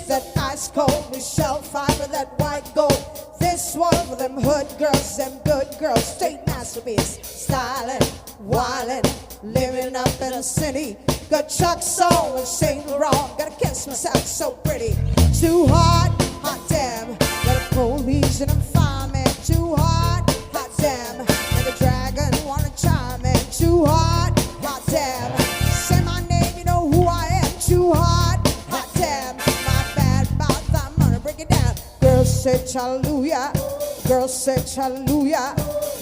that ice cold Michelle fiber, that white gold. This one for them hood girls, them good girls, straight masterpiece, styling, wildin', living up in the city. Got Chuck's on, which ain't wrong. Gotta kiss myself, so pretty. Too hot, hot damn. Got a police and a fireman. Too hot, hot damn. Like a dragon, wanna chime in. Too hot, hot damn. Say my name, you know who I am. Too hot, hot damn. My bad mouth, I'm gonna break it down. Girls say hallelujah. Girls say hallelujah.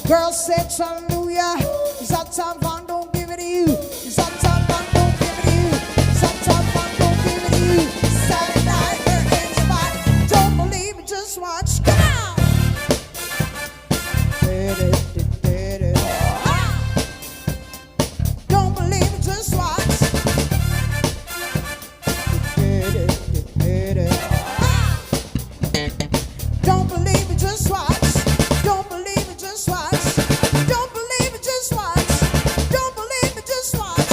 Girls say hallelujah. Is that time fun? Don't give it to you. Is that time fun? Don't give it to you. Is that time fun? Don't give it to you. Saturday night, we're in the spot. Don't believe it, just watch. Come on. Don't believe it, just watch. Don't believe it, just watch. Don't believe it, just watch. Don't believe it, just watch. Don't believe it, just watch.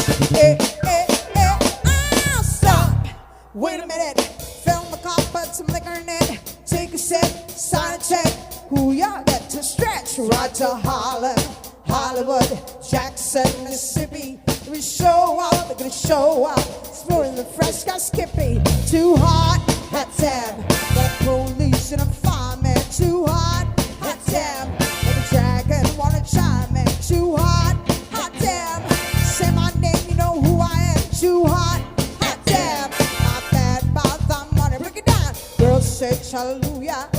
Stop. Wait a minute. Fill my cup, put some liquor in it. Take a sip, sign a check. Who y'all got to stretch? Right to Harlem, Hollywood, Jackson, Mississippi. We show up, we're gonna show up. Exploring the fresh, got Skippy. Too hot, hot damn. Got a police and a fireman. Too hot, hot damn. Like a dragon, wanna chime in. Too hot, hot damn. Say my name, you know who I am. Too hot, hot damn. My bad mouth, I'm gonna break it down. Girls say hallelujah.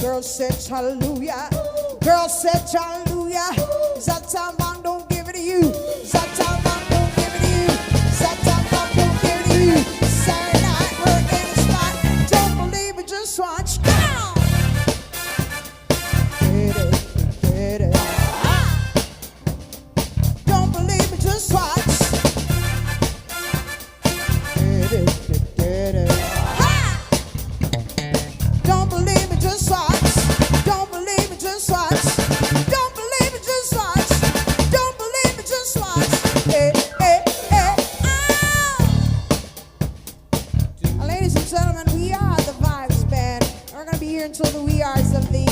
Girls say hallelujah. Girls say hallelujah. Is that time long? Don't give it to you. Is that time long? Don't give it to you. Is that time long? Don't give it to you. Saturday night, we're in the spot. Don't believe it, just watch. Come on. Get it. Don't believe it, just watch. Get it. Don't believe it, just watch. Don't believe it, just watch. Don't believe it, just watch. Don't believe it, just watch. Ladies and gentlemen, we are the Vibes Band. We're gonna be here until the wee hours of the